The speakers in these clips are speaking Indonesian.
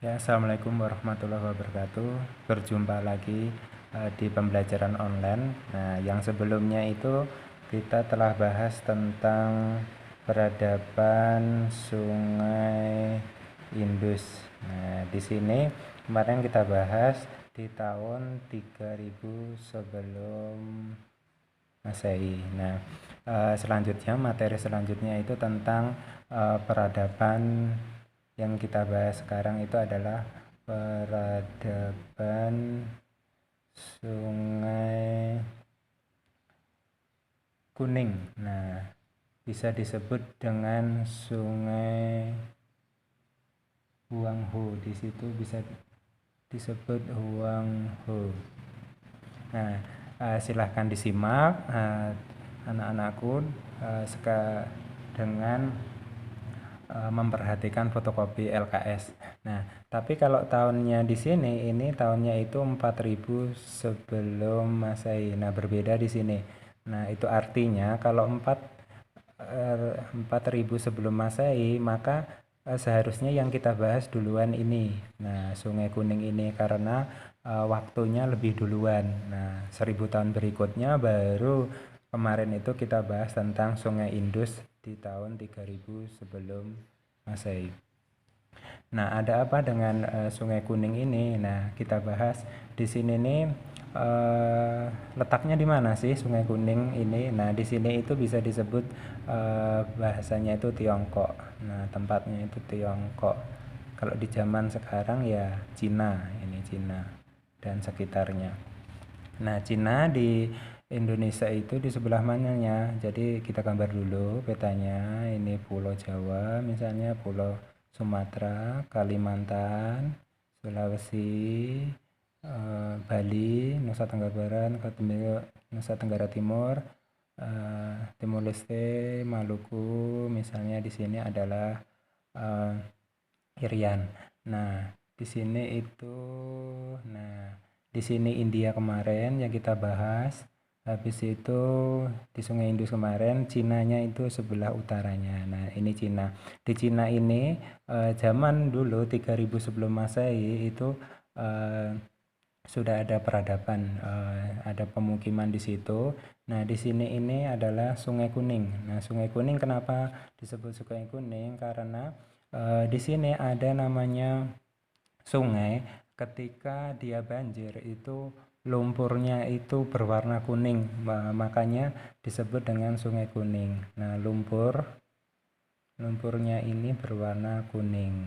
Ya, assalamualaikum warahmatullahi wabarakatuh. Berjumpa lagi di pembelajaran online. Nah, yang sebelumnya itu kita telah bahas tentang peradaban Sungai Indus. Nah, di sini kemarin kita bahas di tahun 3000 sebelum Masehi. Nah, selanjutnya materi selanjutnya itu tentang peradaban. Yang kita bahas sekarang itu adalah peradaban Sungai Kuning. Nah, bisa disebut dengan Sungai Huanghe. Di situ bisa disebut Huanghe. Nah, silahkan disimak anak-anakku dengan memperhatikan fotokopi LKS. Nah, tapi kalau tahunnya di sini, ini tahunnya itu 4000 sebelum Masehi. Nah, berbeda di sini. Nah, itu artinya kalau 4000 sebelum Masehi, maka seharusnya yang kita bahas duluan ini. Nah, Sungai Kuning ini karena waktunya lebih duluan. Nah, 1000 tahun berikutnya baru kemarin itu kita bahas tentang Sungai Indus di tahun 3000 sebelum Masehi. Nah, ada apa dengan Sungai Kuning ini? Nah, kita bahas di sini nih letaknya di mana sih Sungai Kuning ini? Nah, di sini itu bisa disebut bahasanya itu Tiongkok. Nah, tempatnya itu Tiongkok. Kalau di zaman sekarang ya Cina, ini Cina dan sekitarnya. Nah, Cina di Indonesia itu di sebelah mananya. Jadi kita gambar dulu petanya. Ini Pulau Jawa, misalnya Pulau Sumatera, Kalimantan, Sulawesi, Bali, Nusa Tenggara Barat, Nusa Tenggara Timur, Timor Leste, Maluku. Misalnya di sini adalah Irian. Nah, di sini itu, di sini India kemarin yang kita bahas. Habis itu di Sungai Indus kemarin, Cinanya itu sebelah utaranya. Nah, ini Cina. Di Cina ini zaman dulu 3000 sebelum Masehi itu sudah ada peradaban, ada pemukiman di situ. Nah, di sini ini adalah Sungai Kuning. Nah, Sungai Kuning kenapa disebut Sungai Kuning? Karena di sini ada namanya sungai ketika dia banjir itu lumpurnya itu berwarna kuning, makanya disebut dengan Sungai Kuning. Nah, lumpurnya ini berwarna kuning,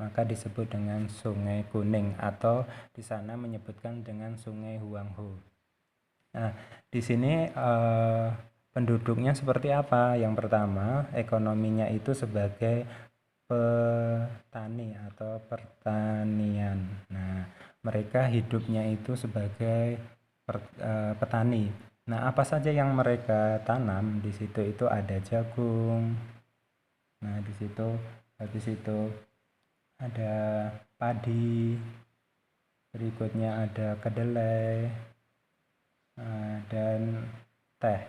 maka disebut dengan Sungai Kuning, atau di sana menyebutkan dengan Sungai Huanghe. Nah, di sini penduduknya seperti apa? Yang pertama, ekonominya itu sebagai petani atau pertanian. Nah, mereka hidupnya itu sebagai petani. Nah, apa saja yang mereka tanam di situ itu ada jagung. Nah, di situ habis itu ada padi. Berikutnya ada kedelai dan teh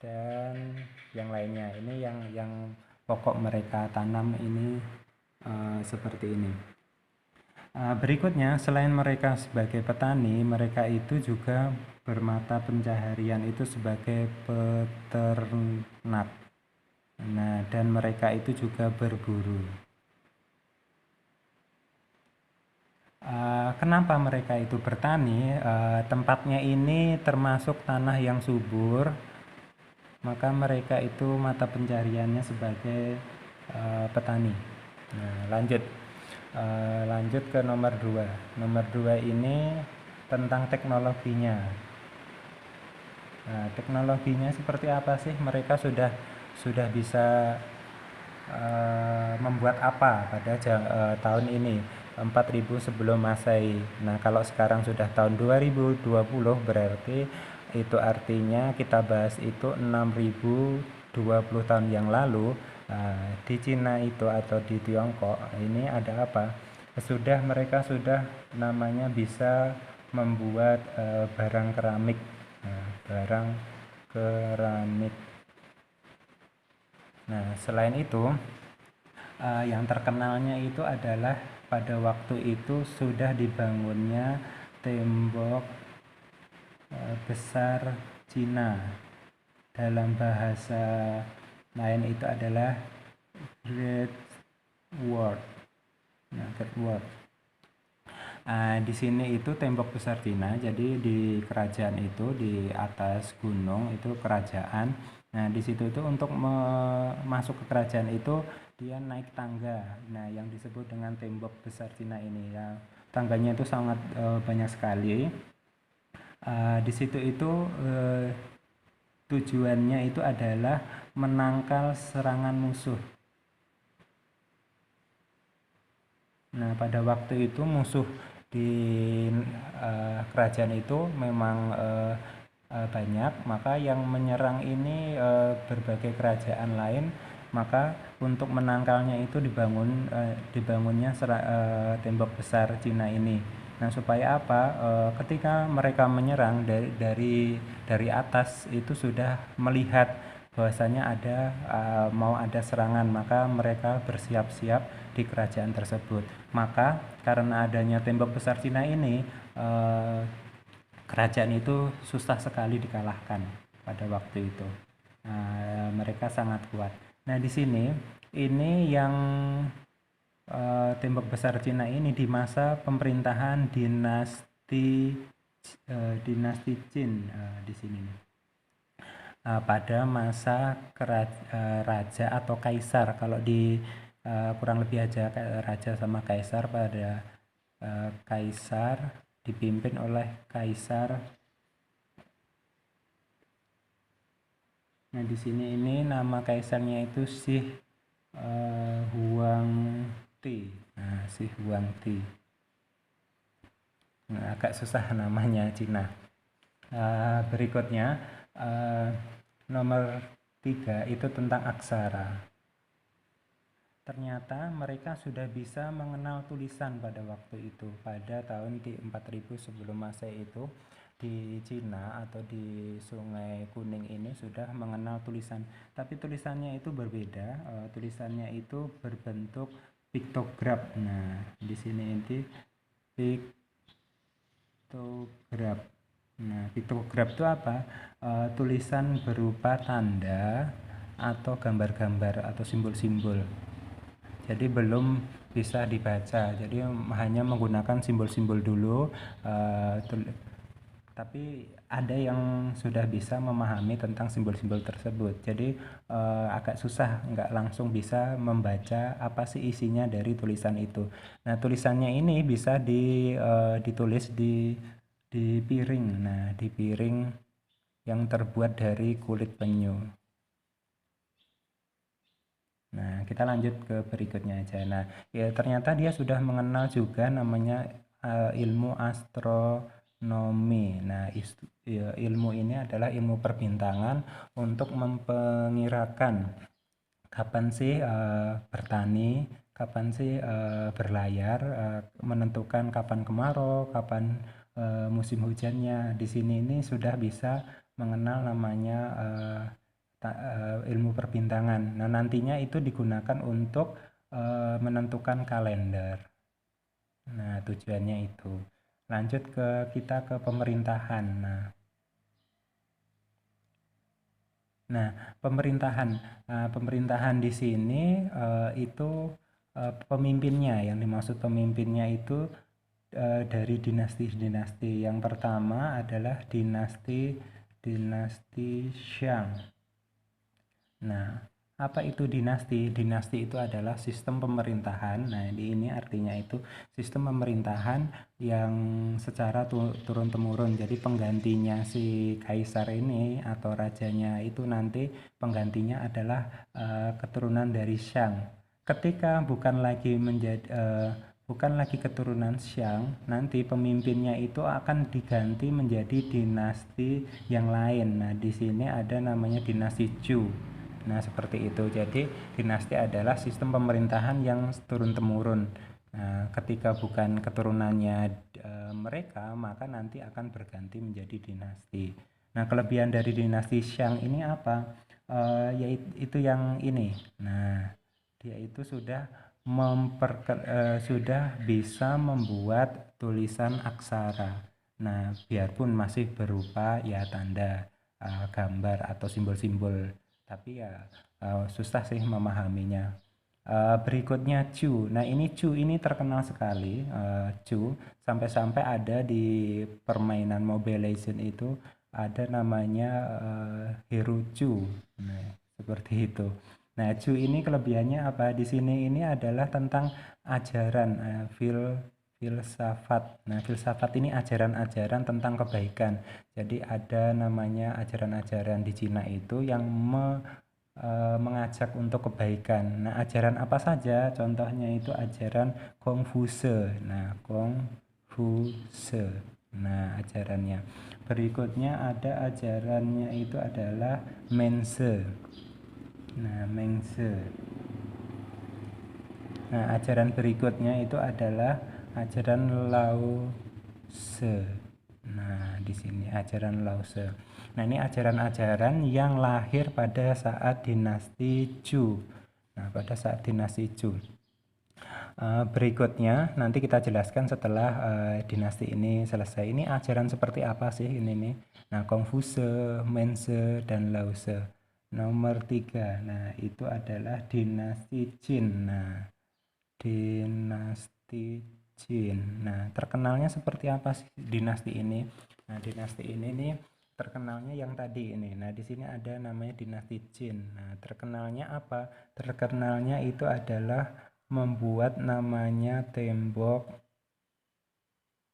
dan yang lainnya. Ini yang pokok mereka tanam ini seperti ini. Berikutnya, selain mereka sebagai petani, mereka itu juga bermata pencaharian itu sebagai peternak. Nah, dan mereka itu juga berburu. Kenapa mereka itu bertani? Tempatnya ini termasuk tanah yang subur, maka mereka itu mata pencariannya sebagai petani. Nah, lanjut ke nomor 2. Nomor 2 ini tentang teknologinya. Nah, teknologinya seperti apa sih? Mereka sudah bisa membuat apa pada tahun ini 4000 sebelum Masehi. Nah, kalau sekarang sudah tahun 2020, berarti itu artinya kita bahas itu 6020 tahun yang lalu. Di Cina itu atau di Tiongkok ini ada apa? Mereka sudah namanya bisa membuat barang keramik. Barang keramik. Nah, selain itu Yang terkenalnya itu adalah pada waktu itu sudah dibangunnya tembok besar Cina. Dalam bahasa lain itu adalah Great Wall. Nah, Great Wall. Di sini itu tembok besar Cina, jadi di kerajaan itu di atas gunung itu kerajaan. Nah, di situ itu untuk masuk ke kerajaan itu dia naik tangga. Nah, yang disebut dengan tembok besar Cina ini ya. Tangganya itu sangat banyak sekali. Di situ itu tujuannya itu adalah menangkal serangan musuh. Nah, pada waktu itu musuh di kerajaan itu memang banyak, maka yang menyerang ini berbagai kerajaan lain, maka untuk menangkalnya itu dibangunnya tembok besar Cina ini. Nah, supaya apa? Ketika mereka menyerang dari atas itu sudah melihat bahwasanya mau ada serangan, maka mereka bersiap-siap di kerajaan tersebut. Maka karena adanya tembok besar Cina ini, kerajaan itu susah sekali dikalahkan pada waktu itu. Mereka sangat kuat. Nah, di sini ini yang tembok besar Cina ini di masa pemerintahan dinasti Qin di sini. Pada masa raja atau kaisar, kalau di kurang lebih aja raja sama kaisar, pada kaisar dipimpin oleh kaisar. Nah, di sini ini nama kaisarnya itu Shi Huangdi. Nah, Shi Huangdi. Nah, agak susah namanya Cina. Berikutnya nomor 3 itu tentang aksara. Ternyata mereka sudah bisa mengenal tulisan pada waktu itu. Pada tahun 4000 sebelum Masehi itu di Cina atau di Sungai Kuning ini sudah mengenal tulisan. Tapi tulisannya itu berbeda. Tulisannya itu berbentuk piktograf. Nah, di sini ini piktograf. Nah, piktograf itu apa? Tulisan berupa tanda atau gambar-gambar atau simbol-simbol. Jadi belum bisa dibaca, jadi hanya menggunakan simbol-simbol dulu. Tapi ada yang sudah bisa memahami tentang simbol-simbol tersebut, jadi agak susah, nggak langsung bisa membaca apa sih isinya dari tulisan itu. Nah, tulisannya ini bisa ditulis di piring. Nah, di piring yang terbuat dari kulit penyu. Nah, kita lanjut ke berikutnya aja. Nah, ya ternyata dia sudah mengenal juga namanya ilmu astronomi. Nah, ilmu ini adalah ilmu perbintangan untuk mempengirakan kapan sih bertani, kapan sih berlayar, menentukan kapan kemarau, kapan musim hujannya. Di sini ini sudah bisa mengenal namanya ilmu perbintangan. Nah, nantinya itu digunakan untuk menentukan kalender. Nah, tujuannya itu. Lanjut kita ke pemerintahan. Nah, pemerintahan di sini itu pemimpinnya, yang dimaksud pemimpinnya itu dari dinasti-dinasti. Yang pertama adalah dinasti Shang. Nah, apa itu dinasti? Dinasti itu adalah sistem pemerintahan. Nah, ini artinya itu sistem pemerintahan yang secara turun-temurun. Jadi penggantinya si kaisar ini atau rajanya itu nanti penggantinya adalah keturunan dari Shang. Ketika bukan lagi keturunan Shang, nanti pemimpinnya itu akan diganti menjadi dinasti yang lain. Nah, di sini ada namanya dinasti Chu. Nah, seperti itu. Jadi, dinasti adalah sistem pemerintahan yang turun-temurun. Nah, ketika bukan keturunannya mereka, maka nanti akan berganti menjadi dinasti. Nah, kelebihan dari dinasti Shang ini apa? Yaitu yang ini. Nah, Dia itu sudah bisa membuat tulisan aksara. Nah, biarpun masih berupa ya tanda, gambar atau simbol-simbol, tapi ya susah sih memahaminya. Berikutnya Chu. Nah, Chu ini terkenal sekali, Chu, sampai-sampai ada di permainan Mobile Legends itu ada namanya Hero Chu. Nah, seperti itu. Nah, Chu ini kelebihannya apa? Di sini ini adalah tentang ajaran, filsafat. Nah, filsafat ini ajaran-ajaran tentang kebaikan. Jadi ada namanya ajaran-ajaran di Cina itu yang mengajak untuk kebaikan. Nah, ajaran apa saja? Contohnya itu ajaran Kongfuce. Nah, Kongfuce. Nah, ajarannya. Berikutnya ada ajarannya itu adalah Mense. Nah, Mengse. Nah, ajaran berikutnya itu adalah ajaran Lao Tse. Nah, di sini ajaran Lao Tse. Nah, ini ajaran-ajaran yang lahir pada saat dinasti Chu. Nah, pada saat dinasti Chu. Berikutnya nanti kita jelaskan setelah dinasti ini selesai. Ini ajaran seperti apa sih ini nih? Nah, Kongfuce, Mense, dan Lao Tse. Nomor 3, nah itu adalah dinasti Qin. Nah, dinasti Qin. Nah, terkenalnya seperti apa sih dinasti ini? Nah, dinasti ini nih terkenalnya yang tadi ini. Nah, di sini ada namanya dinasti Qin. Nah, terkenalnya apa? Terkenalnya itu adalah membuat namanya tembok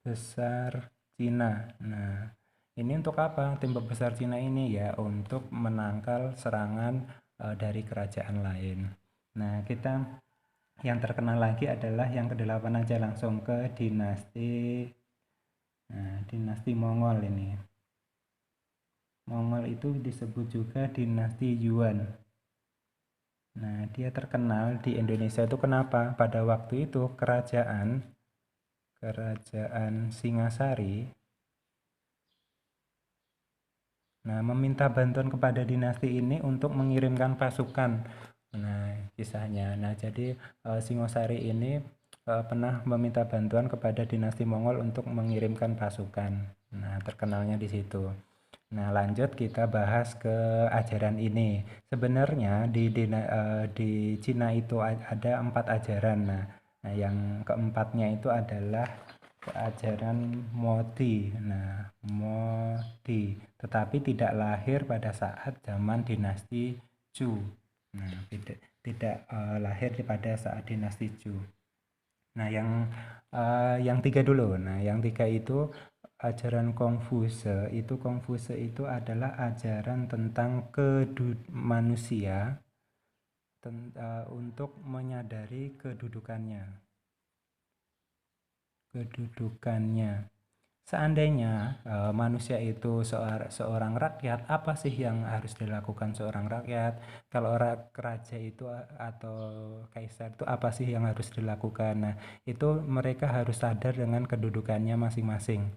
besar Cina. Nah, ini untuk apa? Tembok besar Cina ini ya untuk menangkal serangan dari kerajaan lain. Nah, kita yang terkenal lagi adalah yang ke-8 aja, langsung ke dinasti dinasti Mongol ini. Mongol itu disebut juga dinasti Yuan. Nah, dia terkenal di Indonesia itu kenapa? Pada waktu itu kerajaan Singasari meminta bantuan kepada dinasti ini untuk mengirimkan pasukan. Nah, kisahnya. Nah, jadi Singosari ini pernah meminta bantuan kepada dinasti Mongol untuk mengirimkan pasukan. Nah, terkenalnya di situ. Nah, lanjut kita bahas ke ajaran ini. Sebenarnya di Cina itu ada 4 ajaran. Nah, yang keempatnya itu adalah ajaran Modi. Nah, Modi, tetapi tidak lahir pada saat zaman dinasti Chu. Nah, tidak lahir pada saat dinasti Chu. Nah, yang 3 dulu. Nah, yang 3 itu ajaran Kongfuce. Kongfuce itu adalah ajaran tentang manusia untuk menyadari kedudukannya. Seandainya manusia itu seorang rakyat, apa sih yang harus dilakukan seorang rakyat? Kalau raja itu atau kaisar itu apa sih yang harus dilakukan? Nah, itu mereka harus sadar dengan kedudukannya masing-masing.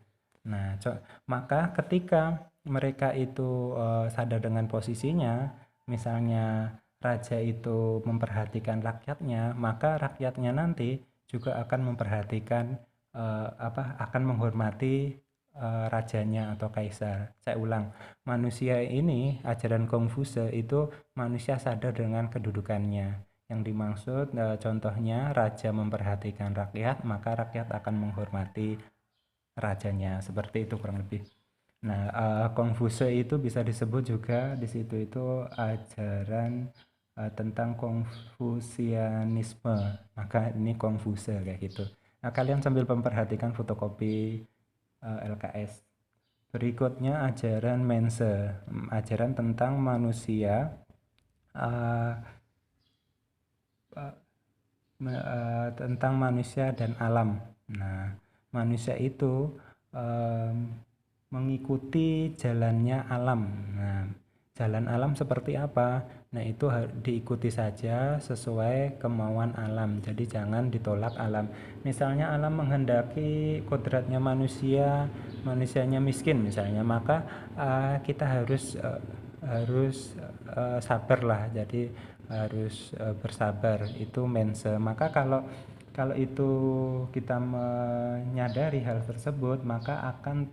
Nah, maka ketika mereka itu sadar dengan posisinya, misalnya raja itu memperhatikan rakyatnya, maka rakyatnya nanti juga akan memperhatikan akan menghormati rajanya atau kaisar. Saya ulang, manusia ini, ajaran Kongfuce itu manusia sadar dengan kedudukannya. Yang dimaksud contohnya raja memperhatikan rakyat, maka rakyat akan menghormati rajanya. Seperti itu kurang lebih. Nah, Kongfuce itu bisa disebut juga di situ itu ajaran tentang Konfusianisme. Maka ini Kongfuce kayak gitu. Nah, kalian sambil memperhatikan fotokopi LKS. Berikutnya ajaran Mense, ajaran tentang manusia tentang manusia dan alam. Nah, manusia itu mengikuti jalannya alam. Nah, jalan alam seperti apa? Nah, itu diikuti saja sesuai kemauan alam. Jadi jangan ditolak alam. Misalnya alam menghendaki kodratnya manusianya miskin misalnya, maka kita harus harus sabar lah, jadi harus bersabar, itu mense. Maka kalau kalau itu kita menyadari hal tersebut, maka akan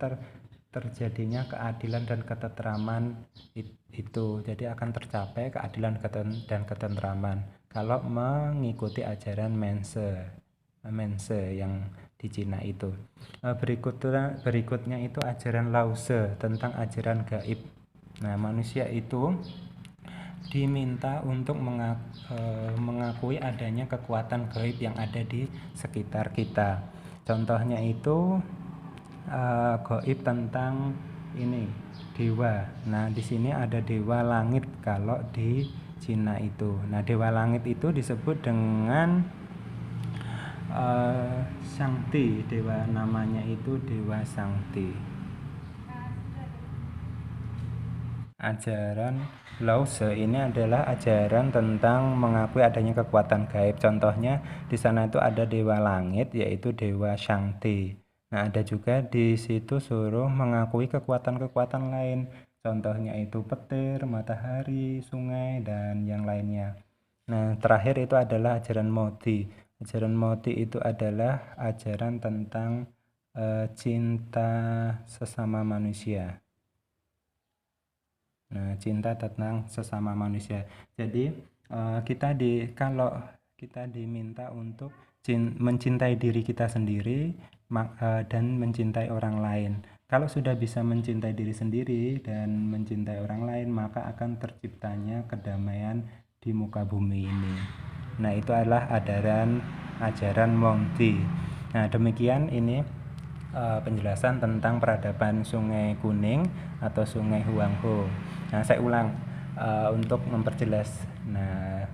terjadinya keadilan dan ketentraman itu. Jadi akan tercapai keadilan dan ketentraman kalau mengikuti ajaran mense yang di Cina itu. Berikutnya itu ajaran Lao Tse tentang ajaran gaib. Nah, manusia itu diminta untuk mengakui adanya kekuatan gaib yang ada di sekitar kita. Contohnya itu gaib tentang ini dewa. Nah, di sini ada dewa langit kalau di Cina itu. Nah, dewa langit itu disebut dengan Shangti, dewa namanya itu dewa Shangti. Ajaran Lao Tse ini adalah ajaran tentang mengakui adanya kekuatan gaib. Contohnya di sana itu ada dewa langit yaitu dewa Shangti. Nah, ada juga di situ suruh mengakui kekuatan-kekuatan lain. Contohnya itu petir, matahari, sungai, dan yang lainnya. Nah, terakhir itu adalah ajaran Modi. Ajaran Modi itu adalah ajaran tentang cinta sesama manusia. Nah, cinta tentang sesama manusia. Jadi kalau kita diminta untuk mencintai diri kita sendiri dan mencintai orang lain. Kalau sudah bisa mencintai diri sendiri dan mencintai orang lain, maka akan terciptanya kedamaian di muka bumi ini. Nah, itu adalah ajaran Monty. Nah, demikian ini penjelasan tentang peradaban Sungai Kuning atau Sungai Huanghe. Nah, saya ulang untuk memperjelas. Nah,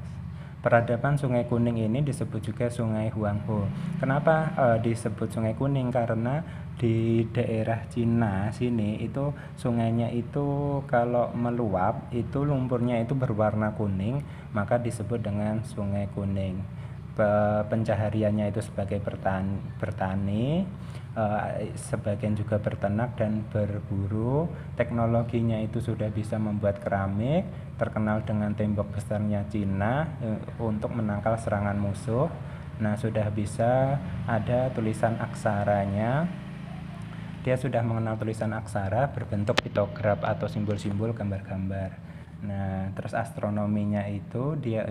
peradaban Sungai Kuning ini disebut juga Sungai Huanghe. Kenapa disebut Sungai Kuning? Karena di daerah Cina sini itu sungainya itu kalau meluap itu lumpurnya itu berwarna kuning, maka disebut dengan Sungai Kuning. Pencahariannya itu sebagai bertani, sebagian juga berternak dan berburu. Teknologinya itu sudah bisa membuat keramik, terkenal dengan tembok besarnya Cina untuk menangkal serangan musuh. Nah, sudah bisa ada tulisan aksaranya. Dia sudah mengenal tulisan aksara berbentuk piktograf atau simbol-simbol gambar-gambar. Nah, terus astronominya itu dia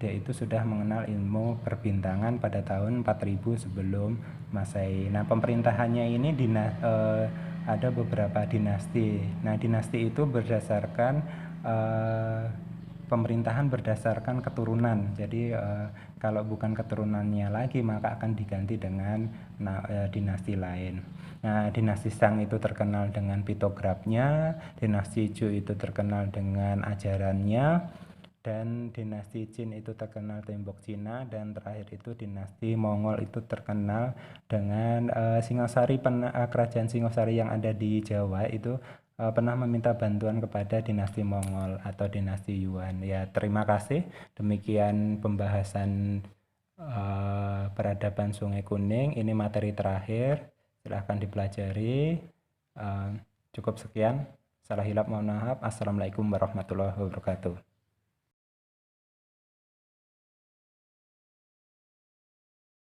itu sudah mengenal ilmu perbintangan pada tahun 4000 sebelum Masehi. Nah, pemerintahannya ini ada beberapa dinasti. Nah, dinasti itu berdasarkan pemerintahan berdasarkan keturunan. Jadi kalau bukan keturunannya lagi maka akan diganti dengan dinasti lain. Nah, dinasti Shang itu terkenal dengan piktografnya, dinasti Zhou itu terkenal dengan ajarannya, dan dinasti Qin itu terkenal tembok Cina, dan terakhir itu dinasti Mongol itu terkenal dengan Singosari. Kerajaan Singosari yang ada di Jawa itu pernah meminta bantuan kepada dinasti Mongol atau dinasti Yuan. Ya, terima kasih. Demikian pembahasan peradaban Sungai Kuning. Ini materi terakhir. Silahkan dipelajari. Cukup sekian. Salah hilap mohon maaf. Assalamualaikum warahmatullahi wabarakatuh.